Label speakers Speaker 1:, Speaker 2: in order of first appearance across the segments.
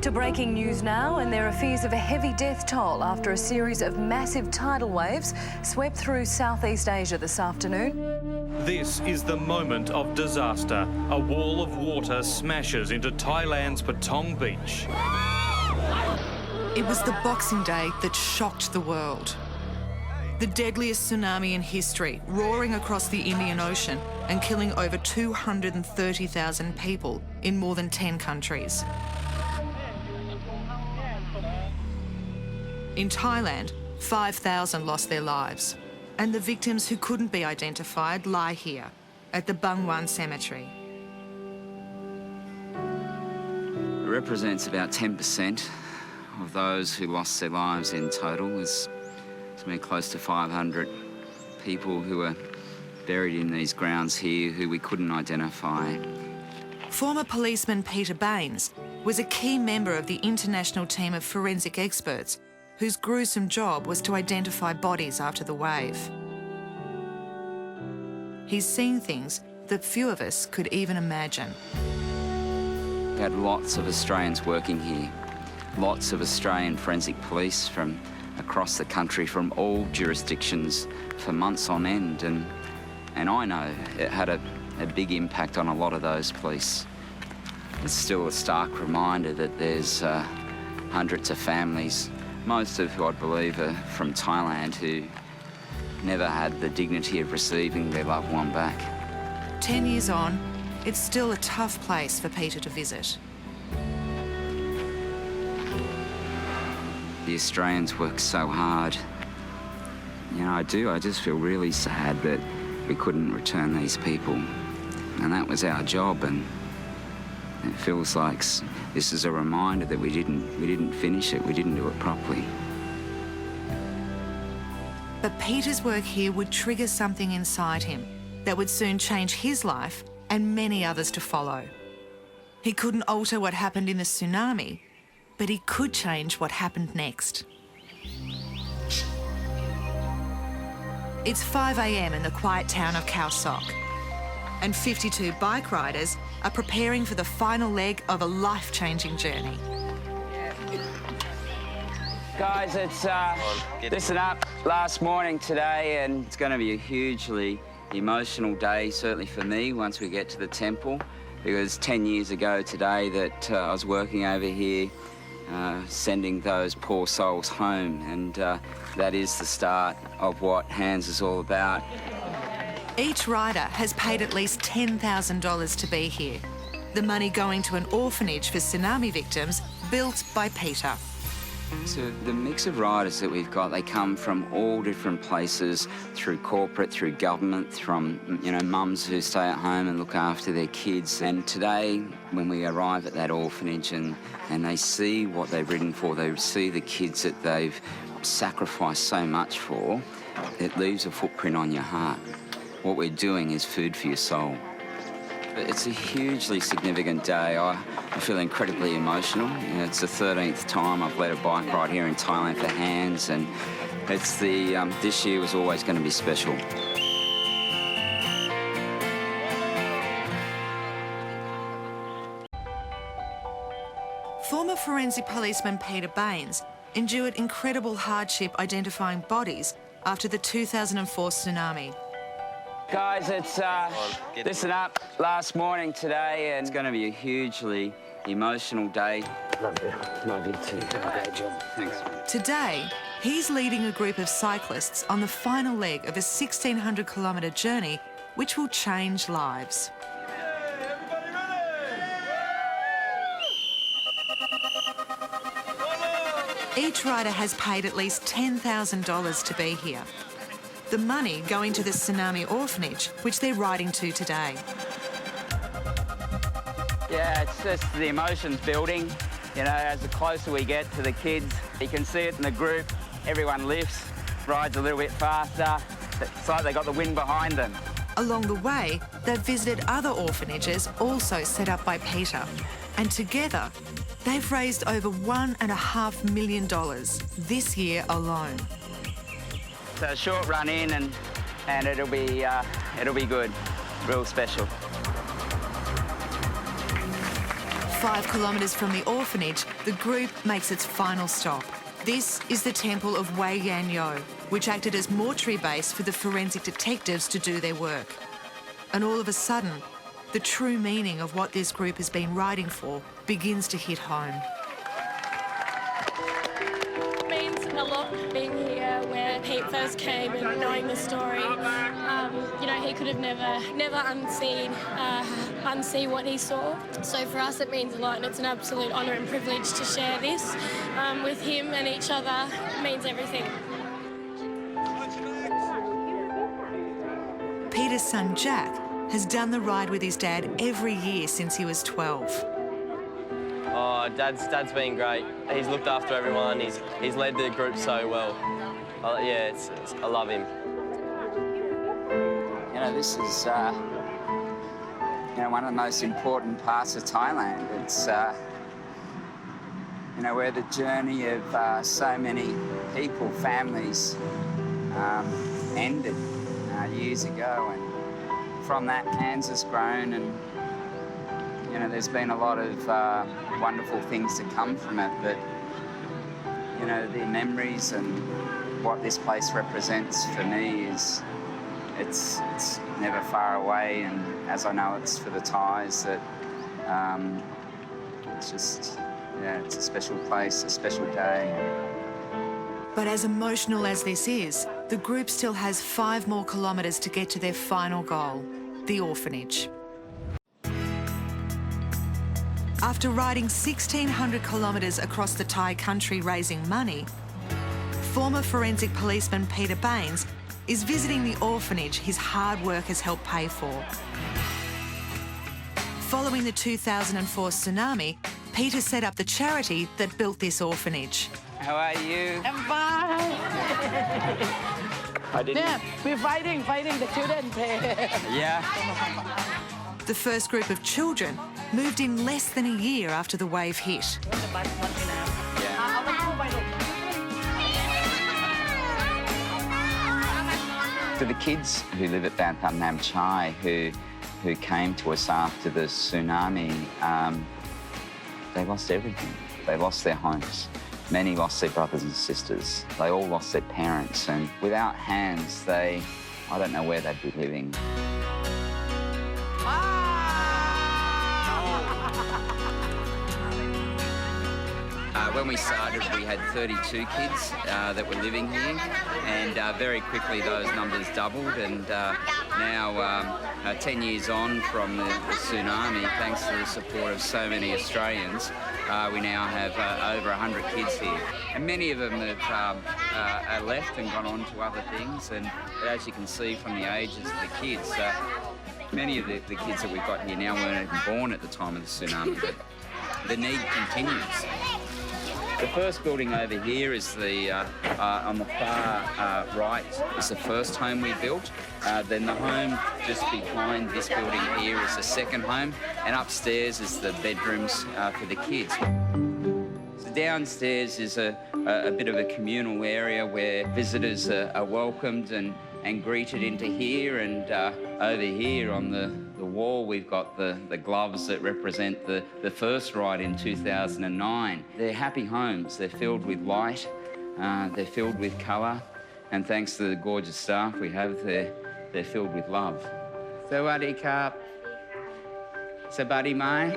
Speaker 1: To breaking news now, and there are fears of a heavy death toll after a series of massive tidal waves swept through Southeast Asia this afternoon.
Speaker 2: This is the moment of disaster. A wall of water smashes into Thailand's Patong beach.
Speaker 3: It was the Boxing Day that shocked the world. The deadliest tsunami in history, roaring across the Indian Ocean and killing over 230,000 people in more than 10 countries. In Thailand, 5,000 lost their lives, and the victims who couldn't be identified lie here at the Bangwan Cemetery.
Speaker 4: It represents about 10% of those who lost their lives in total. There's been close to 500 people who are buried in these grounds here who we couldn't identify.
Speaker 3: Former policeman Peter Baines was a key member of the international team of forensic experts whose gruesome job was to identify bodies after the wave. He's seen things that few of us could even imagine.
Speaker 4: We had lots of Australians working here, lots of Australian forensic police from across the country, from all jurisdictions, for months on end, and I know it had a big impact on a lot of those police. It's still a stark reminder that there's hundreds of families, most of who I believe are from Thailand, who never had the dignity of receiving their loved one back.
Speaker 3: 10 years on, it's still a tough place for Peter to visit.
Speaker 4: The Australians work so hard. You know, I just feel really sad that we couldn't return these people. And that was our job, and it feels like this is a reminder that we didn't finish it, we didn't do it properly.
Speaker 3: But Peter's work here would trigger something inside him that would soon change his life and many others to follow. He couldn't alter what happened in the tsunami, but he could change what happened next. It's 5 a.m. in the quiet town of Khao Sok, and 52 bike riders are preparing for the final leg of a life-changing journey.
Speaker 4: Guys, it's listen up, last morning today, and it's going to be a hugely emotional day, certainly for me, once we get to the temple, because 10 years ago today that I was working over here sending those poor souls home, and that is the start of what Hands is all about.
Speaker 3: Each rider has paid at least $10,000 to be here, the money going to an orphanage for tsunami victims built by Peter.
Speaker 4: So the mix of riders that we've got, they come from all different places, through corporate, through government, from, you know, mums who stay at home and look after their kids. And today, when we arrive at that orphanage and they see what they've ridden for, they see the kids that they've sacrificed so much for, it leaves a footprint on your heart. What we're doing is food for your soul. It's a hugely significant day. I feel incredibly emotional. You know, it's the 13th time I've led a bike ride here in Thailand for Hands, and it's this year was always going to be special.
Speaker 3: Former forensic policeman Peter Baines endured incredible hardship identifying bodies after the 2004 tsunami.
Speaker 4: Guys, it's listen up, last morning today, and it's going to be a hugely emotional day.
Speaker 5: Love you. Love you too. Great job.
Speaker 4: Thanks.
Speaker 3: Today, he's leading a group of cyclists on the final leg of a 1,600-kilometre journey which will change lives. Each rider has paid at least $10,000 to be here. The money going to the tsunami orphanage, which they're riding to today.
Speaker 4: Yeah, it's just the emotions building. You know, as the closer we get to the kids, you can see it in the group. Everyone lifts, rides a little bit faster. It's like they got the wind behind them.
Speaker 3: Along the way, they've visited other orphanages also set up by Peter. And together, they've raised over $1.5 million this year alone.
Speaker 4: So a short run in and it'll be good, real special.
Speaker 3: 5 kilometres from the orphanage, the group makes its final stop. This is the temple of Wei Yan Yo, which acted as mortuary base for the forensic detectives to do their work. And all of a sudden, the true meaning of what this group has been writing for begins to hit home.
Speaker 6: It means a lot being here where Pete first came and knowing the story. You know, he could have never unseen what he saw. So for us it means a lot, and it's an absolute honour and privilege to share this with him and each other. It means everything.
Speaker 3: Peter's son Jack has done the ride with his dad every year since he was 12.
Speaker 7: Oh, Dad's been great. He's looked after everyone. He's led the group so well. Yeah, I love him.
Speaker 4: You know, this is, you know, one of the most important parts of Thailand. It's, you know, where the journey of so many people, families, ended years ago. And from that, Kansas grown, and, you know, there's been a lot of wonderful things to come from it. But, you know, the memories and what this place represents for me is, it's never far away, and as I know it's for the Thais, that it's just, yeah, it's a special place, a special day.
Speaker 3: But as emotional as this is, the group still has 5 more kilometres to get to their final goal, the orphanage. After riding 1,600 kilometres across the Thai country raising money, former forensic policeman Peter Baines is visiting the orphanage his hard work has helped pay for. Following the 2004 tsunami, Peter set up the charity that built this orphanage.
Speaker 4: How are you?
Speaker 8: I'm fine. Yeah, we're fighting the children.
Speaker 4: Yeah.
Speaker 3: The first group of children moved in less than a year after the wave hit.
Speaker 4: For the kids who live at Bantham Nam Chai, who came to us after the tsunami, they lost everything. They lost their homes. Many lost their brothers and sisters. They all lost their parents, and without hands, I don't know where they'd be living. When we started, we had 32 kids that were living here, and very quickly those numbers doubled, and now, 10 years on from the tsunami, thanks to the support of so many Australians, we now have over 100 kids here. And many of them have left and gone on to other things, and as you can see from the ages of the kids, many of the kids that we've got here now weren't even born at the time of the tsunami, but the need continues. The first building over here is the, on the far right, is the first home we built. Then the home just behind this building here is the second home, and upstairs is the bedrooms for the kids. So downstairs is a bit of a communal area where visitors are welcomed and greeted into here, and over here on the wall we've got the gloves that represent the first ride in 2009. They're happy homes. They're filled with light, they're filled with colour, and thanks to the gorgeous staff we have, they're filled with love. Sawadee Kap. Sabadi Mai.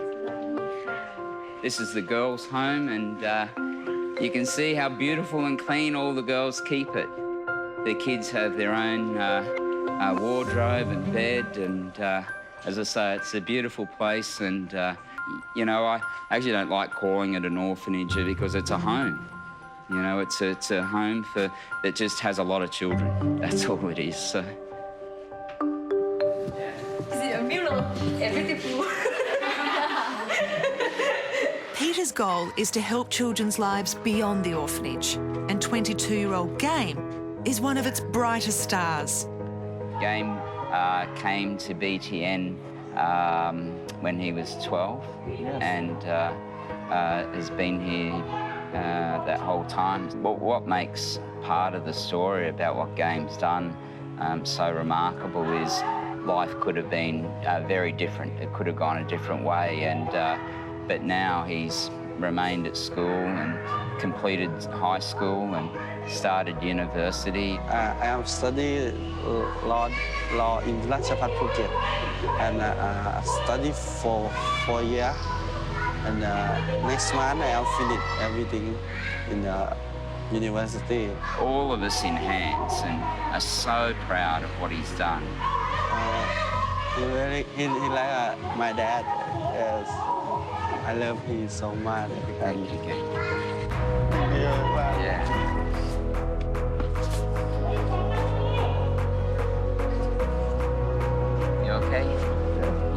Speaker 4: This is the girls' home, and you can see how beautiful and clean all the girls keep it. The kids have their own wardrobe and bed, and as I say, it's a beautiful place, and, you know, I actually don't like calling it an orphanage because it's a home. You know, it's a home that just has a lot of children. That's all it is, so.
Speaker 3: Peter's goal is to help children's lives beyond the orphanage, and 22-year-old Game is one of its brightest stars.
Speaker 4: Game came to BTN when he was 12, and has been here that whole time. But what makes part of the story about what Game's done so remarkable is life could have been very different. It could have gone a different way, and but now he's remained at school and completed high school and started university.
Speaker 9: I have studied law in Ratchapat Phuket, and studied for 4 years. And next month I have finished everything in university.
Speaker 4: All of us in hands and are so proud of what he's done.
Speaker 9: He like my dad. Yes, I love him so much. And
Speaker 4: Yeah. You okay?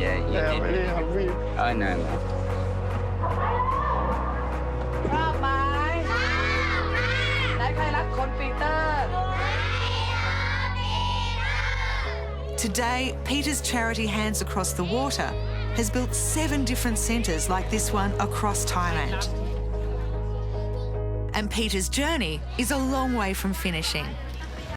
Speaker 4: Yeah, you did.
Speaker 9: really happy.
Speaker 4: I know.
Speaker 8: ชอบไหมไหนใครรักคนปีเตอร์
Speaker 3: Today, Peter's charity Hands Across the Water has built 7 different centres like this one across Thailand. And Peter's journey is a long way from finishing.